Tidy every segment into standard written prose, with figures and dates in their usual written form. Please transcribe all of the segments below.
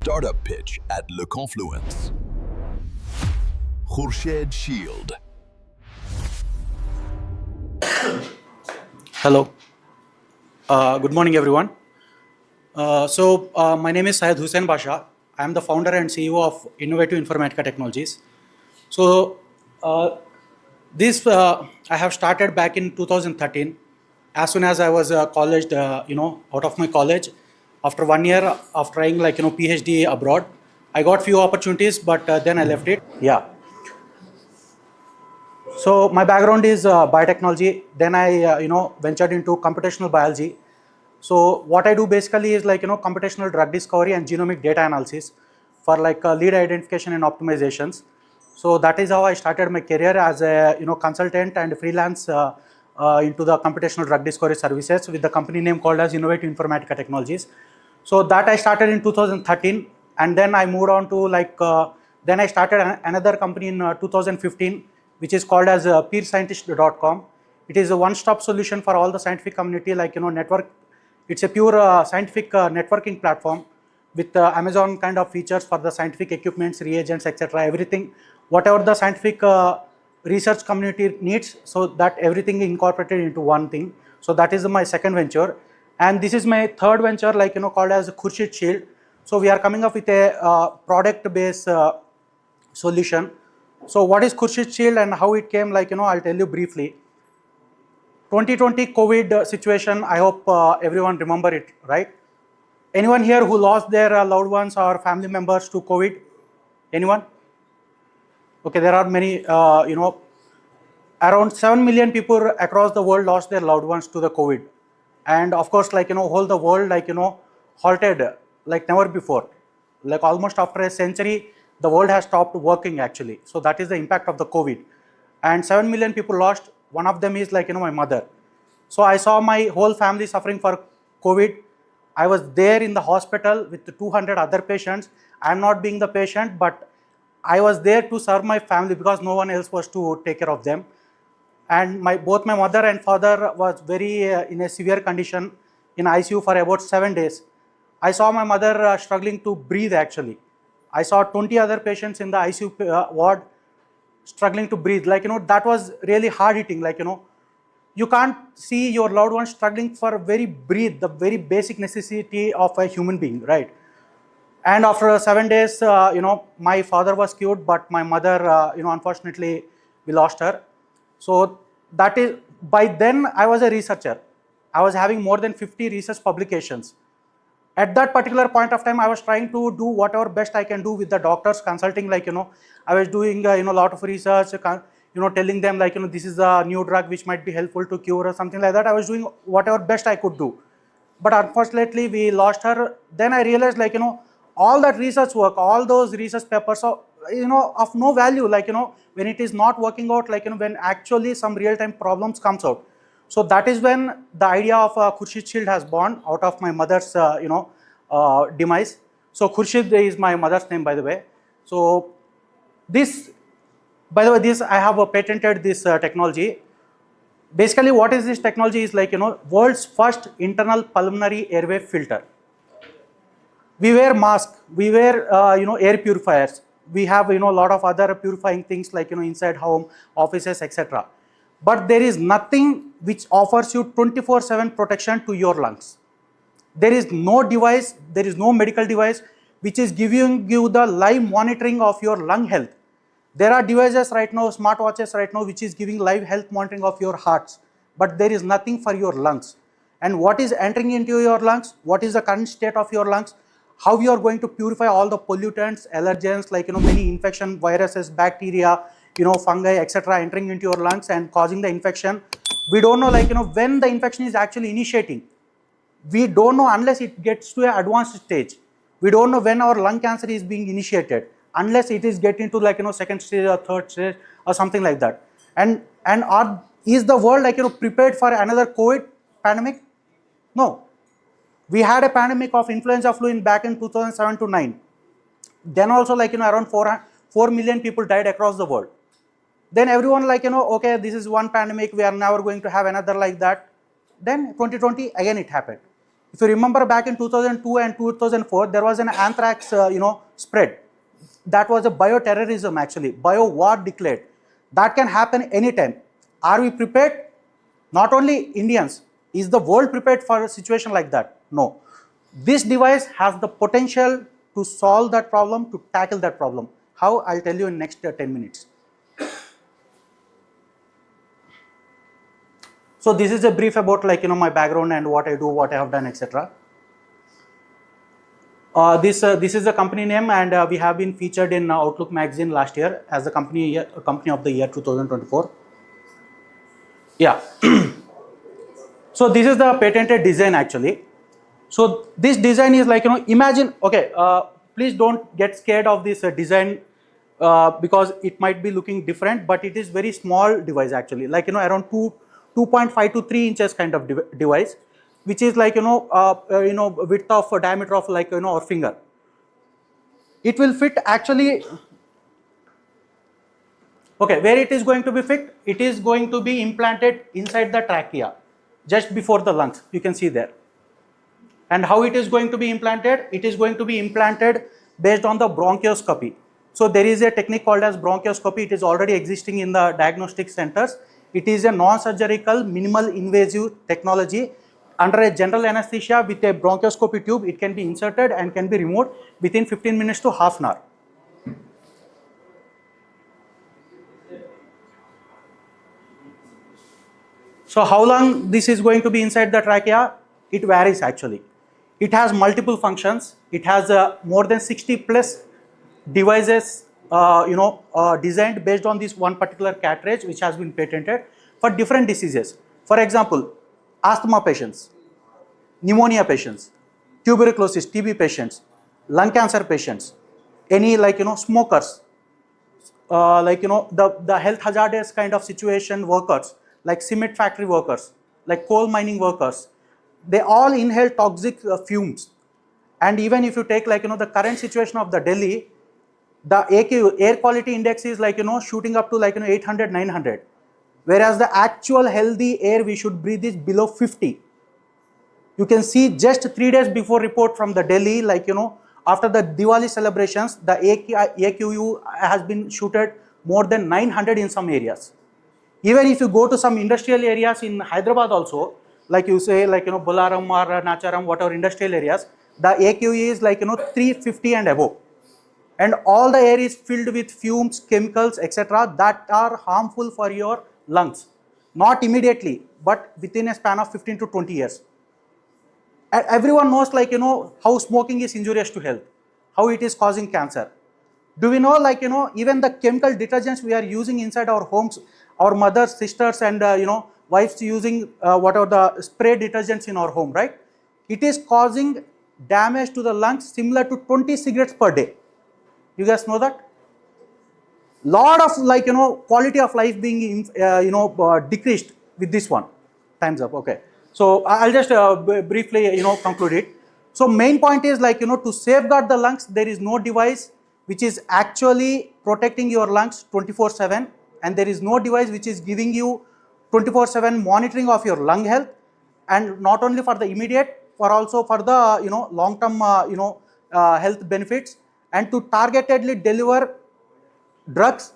startup pitch at Confluence. Khursheed Shield. Hello. Good morning, everyone. My name is Syed Hussain Pasha. I am the founder and CEO of Innovative Informatica Technologies. So, I have started back in 2013. As soon as I was out of my college, after 1 year of trying PhD abroad, I got few opportunities, but then I left it. Yeah. So my background is biotechnology. Then I ventured into computational biology. So what I do basically is computational drug discovery and genomic data analysis for lead identification and optimizations. So that is how I started my career as a consultant and freelance into the computational drug discovery services with the company name called as Innovative Informatica Technologies. So that I started in 2013, and then I moved on to then I started another company in 2015, which is called as peerscientist.com. It is a one-stop solution for all the scientific community, network. It's a pure scientific networking platform with Amazon kind of features for the scientific equipments, reagents, etc. Everything, whatever the scientific research community needs, so that everything incorporated into one thing. So that is my second venture, and this is my third venture, called as Khursheed Shield. So we are coming up with a product-based solution. So what is Khursheed Shield and how it came? I'll tell you briefly. 2020 COVID situation, I hope everyone remember it, right? Anyone here who lost their loved ones or family members to COVID? Anyone? Okay, there are many, around 7 million people across the world lost their loved ones to the COVID. And of course, whole the world, halted like never before. Like almost after a century, the world has stopped working actually. So that is the impact of the COVID. And 7 million people lost. One of them is my mother. So I saw my whole family suffering for COVID. I was there in the hospital with 200 other patients. I'm not being the patient, but I was there to serve my family because no one else was to take care of them. And both my mother and father was very in a severe condition in ICU for about 7 days. I saw my mother struggling to breathe actually. I saw 20 other patients in the ICU ward struggling to breathe. That was really hard hitting. You can't see your loved one struggling for the very basic necessity of a human being, right? And after 7 days, my father was cured, but my mother, unfortunately, we lost her. So that is, by then I was a researcher. I was having more than 50 research publications. At that particular point of time, I was trying to do whatever best I can do with the doctors, consulting, I was doing, a lot of research, telling them this is a new drug which might be helpful to cure or something like that. I was doing whatever best I could do. But unfortunately, we lost her. Then I realized, all that research work, all those research papers are, of no value, when it is not working out, when actually some real-time problems comes out. So that is when the idea of Khursheed Shield has born out of my mother's, demise. So Khursheed is my mother's name, by the way. So this, by the way, I have patented this technology. Basically, what is this technology is world's first internal pulmonary airway filter. We wear masks, we wear air purifiers. We have a lot of other purifying things inside home, offices, etc. But there is nothing which offers you 24/7 protection to your lungs. There is no device, there is no medical device which is giving you the live monitoring of your lung health. There are devices right now, smartwatches right now, which is giving live health monitoring of your hearts, but there is nothing for your lungs. And what is entering into your lungs? What is the current state of your lungs? How you are going to purify all the pollutants, allergens, many infection, viruses, bacteria, fungi, etc. entering into your lungs and causing the infection. We don't know, when the infection is actually initiating. We don't know unless it gets to an advanced stage. We don't know when our lung cancer is being initiated unless it is getting to second stage or third stage or something like that. And is the world prepared for another COVID pandemic? No. We had a pandemic of influenza flu back in 2007 to 9. Then also around 4 million people died across the world. Then everyone okay, this is one pandemic, we are never going to have another like that. Then 2020 again it happened. If you remember back in 2002 and 2004, there was an anthrax, spread. That was a bioterrorism actually, bio war declared. That can happen anytime. Are we prepared? Not only Indians, is the world prepared for a situation like that? No. This device has the potential to solve that problem, to tackle that problem. How? I'll tell you in next 10 minutes. So this is a brief about my background and what I do, what I have done, etc. This is the company name, and we have been featured in Outlook magazine last year as the company of the year 2024. Yeah. So this is the patented design actually. So this design is imagine, okay, please don't get scared of this design because it might be looking different, but it is very small device actually, around 2.5 to 3 inches kind of device, which is width of diameter of our finger. It will fit actually. Okay, where it is going to be fit? It is going to be implanted inside the trachea, just before the lungs. You can see there. And how it is going to be implanted? It is going to be implanted based on the bronchoscopy. So there is a technique called as bronchoscopy. It is already existing in the diagnostic centers. It is a non-surgical, minimal invasive technology. Under a general anesthesia with a bronchoscopy tube, it can be inserted and can be removed within 15 minutes to half an hour. So how long this is going to be inside the trachea? It varies actually. It has multiple functions. It has more than 60 plus devices designed based on this one particular cartridge which has been patented for different diseases. For example, asthma patients, pneumonia patients, tuberculosis, TB patients, lung cancer patients, any smokers, the health hazardous kind of situation workers, like cement factory workers, like coal mining workers, they all inhale toxic fumes. And even if you take the current situation of the Delhi, the AQ, air quality index is shooting up to 800, 900, whereas the actual healthy air we should breathe is below 50. You can see just 3 days before report from the Delhi, after the Diwali celebrations, the AQU has been shooted more than 900 in some areas. Even if you go to some industrial areas in Hyderabad also, like you say, Bolaram or Nacharam, whatever industrial areas, the AQE is 350 and above. And all the air is filled with fumes, chemicals, etc. that are harmful for your lungs. Not immediately, but within a span of 15 to 20 years. And everyone knows how smoking is injurious to health, how it is causing cancer. Do we know even the chemical detergents we are using inside our homes, our mothers, sisters and wives using whatever the spray detergents in our home, right? It is causing damage to the lungs similar to 20 cigarettes per day. You guys know that? Lot of quality of life being decreased with this one. Time's up. Okay. So I'll just briefly conclude it. So main point is to safeguard the lungs, there is no device which is actually protecting your lungs 24/7, and there is no device which is giving you 24/7 monitoring of your lung health, and not only for the immediate, for also for the long term health benefits, and to targetedly deliver drugs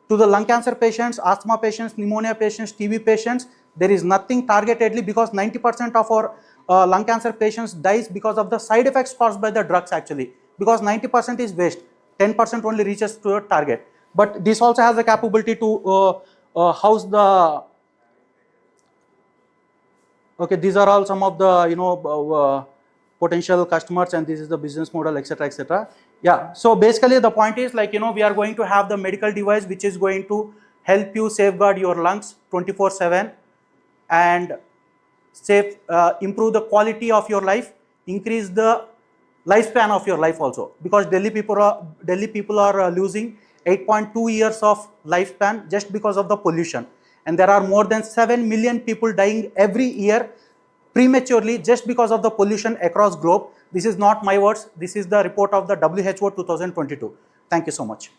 to the lung cancer patients, asthma patients, pneumonia patients, TB patients. There is nothing targetedly, because 90% of our lung cancer patients dies because of the side effects caused by the drugs actually, because 90% is waste, 10% only reaches to the target. But this also has the capability to house the, okay, these are all some of the potential customers, and this is the business model, etc., etc. Yeah, so basically the point is we are going to have the medical device which is going to help you safeguard your lungs 24/7 and improve the quality of your life, increase the lifespan of your life also, because Delhi people are losing 8.2 years of lifespan just because of the pollution, and there are more than 7 million people dying every year prematurely just because of the pollution across globe. This is not my words, this is the report of the WHO 2022. Thank you so much.